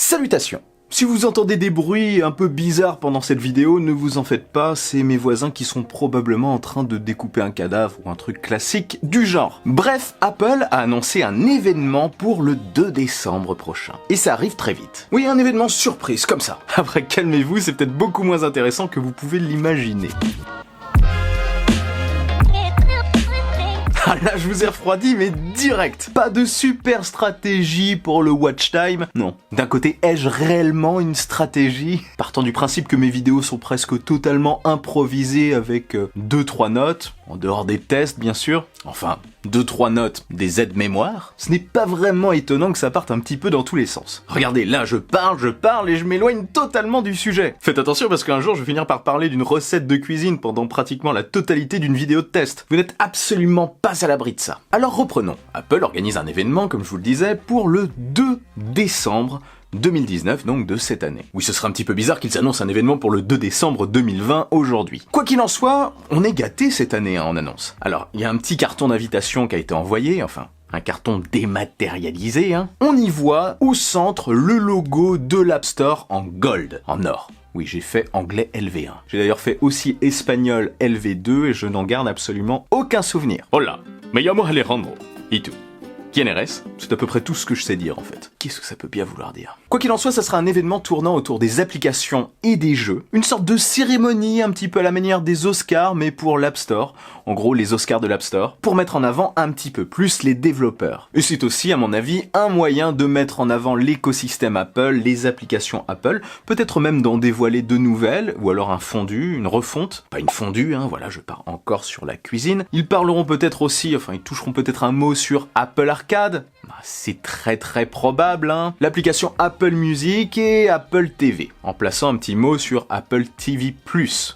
Salutations! Si vous entendez des bruits un peu bizarres pendant cette vidéo, ne vous en faites pas, c'est mes voisins qui sont probablement en train de découper un cadavre ou un truc classique du genre. Bref, Apple a annoncé un événement pour le 2 décembre prochain. Et ça arrive très vite. Oui, un événement surprise, comme ça. Après, calmez-vous, c'est peut-être beaucoup moins intéressant que vous pouvez l'imaginer. Ah là, je vous ai refroidi, mais direct. Pas de super stratégie pour le watch time. Non. D'un côté, ai-je réellement une stratégie? Partant du principe que mes vidéos sont presque totalement improvisées avec 2-3 notes, en dehors des tests bien sûr. Enfin, 2-3 notes, des aides-mémoire. Ce n'est pas vraiment étonnant que ça parte un petit peu dans tous les sens. Regardez, là je parle et je m'éloigne totalement du sujet. Faites attention parce qu'un jour je vais finir par parler d'une recette de cuisine pendant pratiquement la totalité d'une vidéo de test. Vous n'êtes absolument pas à l'abri de ça. Alors reprenons. Apple organise un événement, comme je vous le disais, pour le 2 décembre 2019, donc de cette année. Oui, ce serait un petit peu bizarre qu'ils annoncent un événement pour le 2 décembre 2020 aujourd'hui. Quoi qu'il en soit, on est gâtés cette année en annonce. Alors, il y a un petit carton d'invitation qui a été envoyé, enfin, un carton dématérialisé, hein. On y voit au centre le logo de l'App Store en gold, en or. Oui, j'ai fait anglais LV1. J'ai d'ailleurs fait aussi espagnol LV2 et je n'en garde absolument aucun souvenir. Hola, me llamo Alejandro. Et tout. Quién eres? C'est à peu près tout ce que je sais dire en fait. Qu'est-ce que ça peut bien vouloir dire? Quoi qu'il en soit, ça sera un événement tournant autour des applications et des jeux. Une sorte de cérémonie un petit peu à la manière des Oscars, mais pour l'App Store. En gros, les Oscars de l'App Store. Pour mettre en avant un petit peu plus les développeurs. Et c'est aussi, à mon avis, un moyen de mettre en avant l'écosystème Apple, les applications Apple. Peut-être même d'en dévoiler de nouvelles, ou alors un fondu, une refonte. Pas une fondue, hein, voilà, je pars encore sur la cuisine. Ils parleront peut-être aussi, enfin, ils toucheront peut-être un mot sur Apple Arcade. C'est très probable, hein. L'application Apple Music et Apple TV, en plaçant un petit mot sur Apple TV+.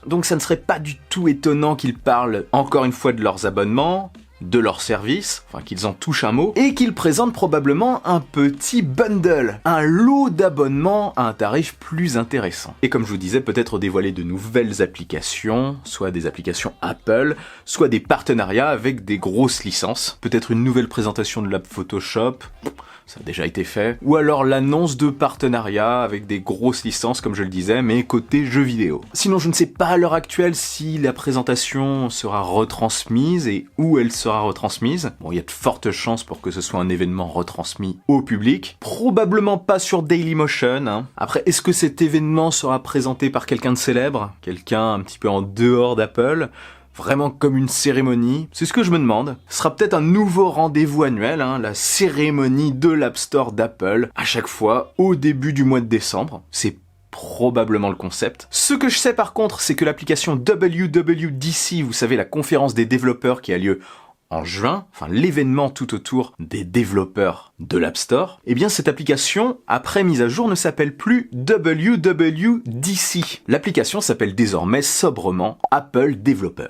Donc ça ne serait pas du tout étonnant qu'ils parlent encore une fois de leurs abonnements, de leurs services, enfin qu'ils en touchent un mot, et qu'ils présentent probablement un petit bundle, un lot d'abonnements à un tarif plus intéressant. Et comme je vous disais, peut-être dévoiler de nouvelles applications, soit des applications Apple, soit des partenariats avec des grosses licences, peut-être une nouvelle présentation de l'app Photoshop, ça a déjà été fait, ou alors l'annonce de partenariats avec des grosses licences, comme je le disais, mais côté jeux vidéo. Sinon, je ne sais pas à l'heure actuelle si la présentation sera retransmise et où elle sera retransmise. Bon, il y a de fortes chances pour que ce soit un événement retransmis au public. Probablement pas sur Dailymotion, hein. Après, est-ce que cet événement sera présenté par quelqu'un de célèbre? Quelqu'un un petit peu en dehors d'Apple? Vraiment comme une cérémonie, c'est ce que je me demande. Ce sera peut-être un nouveau rendez-vous annuel, hein, la cérémonie de l'App Store d'Apple, à chaque fois au début du mois de décembre. C'est probablement le concept. Ce que je sais par contre, c'est que l'application WWDC, vous savez, la conférence des développeurs qui a lieu en juin, enfin l'événement tout autour des développeurs de l'App Store, eh bien cette application, après mise à jour, ne s'appelle plus WWDC. L'application s'appelle désormais sobrement Apple Developer.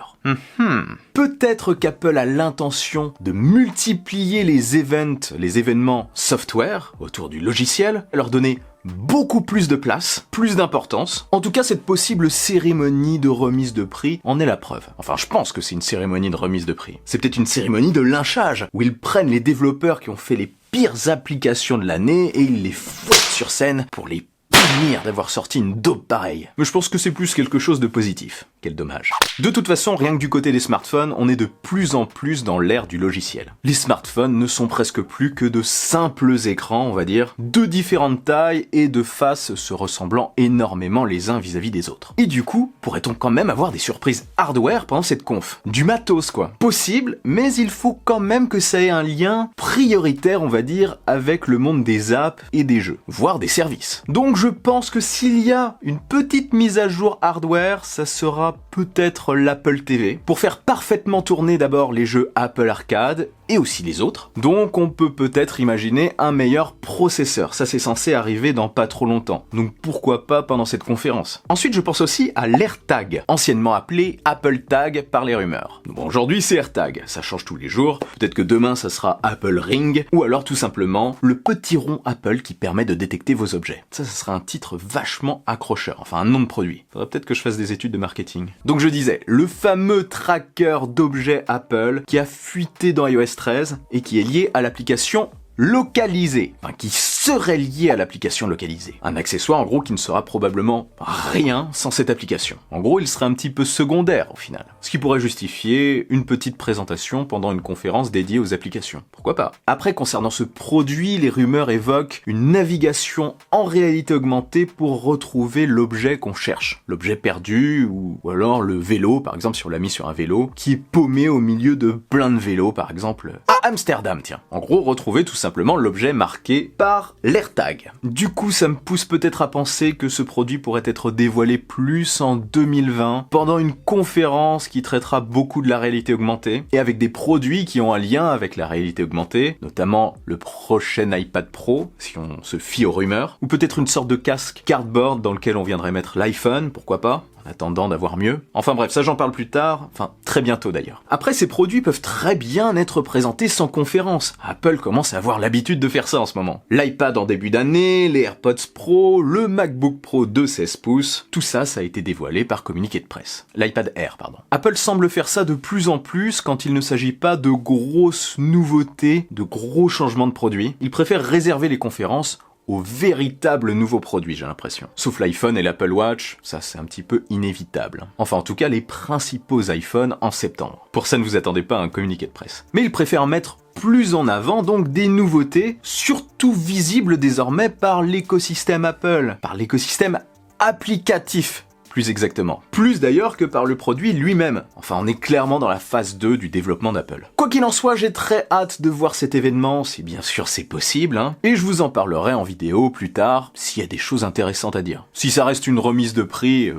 Peut-être qu'Apple a l'intention de multiplier les événements software autour du logiciel, leur donner beaucoup plus de place, plus d'importance. En tout cas, cette possible cérémonie de remise de prix en est la preuve. Enfin, je pense que c'est une cérémonie de remise de prix. C'est peut-être une cérémonie de lynchage, où ils prennent les développeurs qui ont fait les pires applications de l'année et ils les fouettent sur scène pour les punir d'avoir sorti une dope pareille. Mais je pense que c'est plus quelque chose de positif. Quel dommage. De toute façon, rien que du côté des smartphones, on est de plus en plus dans l'ère du logiciel. Les smartphones ne sont presque plus que de simples écrans, on va dire, de différentes tailles et de faces se ressemblant énormément les uns vis-à-vis des autres. Et du coup, pourrait-on quand même avoir des surprises hardware pendant cette conf? Du matos quoi. Possible, mais il faut quand même que ça ait un lien prioritaire, on va dire, avec le monde des apps et des jeux, voire des services. Donc je pense que s'il y a une petite mise à jour hardware, ça sera peut-être l'Apple TV, pour faire parfaitement tourner d'abord les jeux Apple Arcade et aussi les autres. Donc on peut peut-être imaginer un meilleur processeur. Ça c'est censé arriver dans pas trop longtemps. Donc pourquoi pas pendant cette conférence. Ensuite je pense aussi à l'AirTag, anciennement appelé Apple Tag par les rumeurs. Bon aujourd'hui c'est AirTag, ça change tous les jours. Peut-être que demain ça sera Apple Ring, ou alors tout simplement le petit rond Apple qui permet de détecter vos objets. Ça sera un titre vachement accrocheur, enfin un nom de produit. Faudrait peut-être que je fasse des études de marketing. Donc je disais, le fameux tracker d'objets Apple qui a fuité dans iOS 13 et qui est lié à l'application localisé, enfin qui serait lié à l'application localisée. Un accessoire en gros qui ne sera probablement rien sans cette application. En gros, il serait un petit peu secondaire au final. Ce qui pourrait justifier une petite présentation pendant une conférence dédiée aux applications. Pourquoi pas? Après, concernant ce produit, les rumeurs évoquent une navigation en réalité augmentée pour retrouver l'objet qu'on cherche. L'objet perdu ou alors le vélo, par exemple si on l'a mis sur un vélo, qui est paumé au milieu de plein de vélos, par exemple à Amsterdam, tiens. En gros, retrouver tout simplement l'objet marqué par l'AirTag. Du coup, ça me pousse peut-être à penser que ce produit pourrait être dévoilé plus en 2020, pendant une conférence qui traitera beaucoup de la réalité augmentée, et avec des produits qui ont un lien avec la réalité augmentée, notamment le prochain iPad Pro, si on se fie aux rumeurs, ou peut-être une sorte de casque cardboard dans lequel on viendrait mettre l'iPhone, pourquoi pas, en attendant d'avoir mieux. Enfin bref, ça j'en parle plus tard, enfin très bientôt d'ailleurs. Après, ces produits peuvent très bien être présentés sans conférence. Apple commence à avoir l'habitude de faire ça en ce moment. L'iPad en début d'année, les AirPods Pro, le MacBook Pro de 16 pouces, tout ça, ça a été dévoilé par communiqué de presse. L'iPad Air, pardon. Apple semble faire ça de plus en plus quand il ne s'agit pas de grosses nouveautés, de gros changements de produits. Il préfère réserver les conférences aux véritables nouveaux produits, j'ai l'impression. Sauf l'iPhone et l'Apple Watch, ça c'est un petit peu inévitable. Enfin en tout cas les principaux iPhones en septembre. Pour ça ne vous attendez pas à un communiqué de presse. Mais ils préfèrent mettre plus en avant donc des nouveautés, surtout visibles désormais par l'écosystème Apple, par l'écosystème applicatif. Plus exactement. Plus d'ailleurs que par le produit lui-même. Enfin, on est clairement dans la phase 2 du développement d'Apple. Quoi qu'il en soit, j'ai très hâte de voir cet événement, si bien sûr c'est possible, hein, et je vous en parlerai en vidéo plus tard, s'il y a des choses intéressantes à dire. Si ça reste une remise de prix,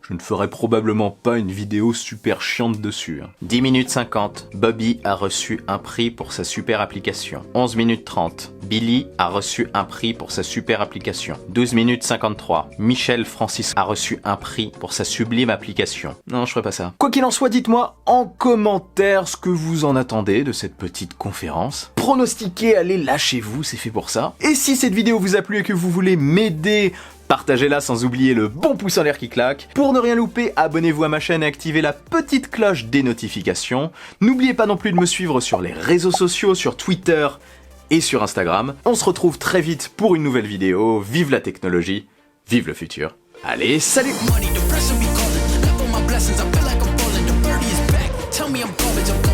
je ne ferai probablement pas une vidéo super chiante dessus. 10 minutes 50, Bobby a reçu un prix pour sa super application. 11 minutes 30, Billy a reçu un prix pour sa super application. 12 minutes 53, Michel Francis a reçu un prix pour sa sublime application. Non, je ferai pas ça. Quoi qu'il en soit, dites-moi en commentaire ce que vous en attendez de cette petite conférence. Pronostiquez, allez, lâchez-vous, c'est fait pour ça. Et si cette vidéo vous a plu et que vous voulez m'aider, partagez-la sans oublier le bon pouce en l'air qui claque. Pour ne rien louper, abonnez-vous à ma chaîne et activez la petite cloche des notifications. N'oubliez pas non plus de me suivre sur les réseaux sociaux, sur Twitter et sur Instagram. On se retrouve très vite pour une nouvelle vidéo. Vive la technologie, vive le futur. Allez, salut! Money, the pressure be calling. Left on my blessings, I feel like I'm falling. The birdie is back. Tell me I'm going.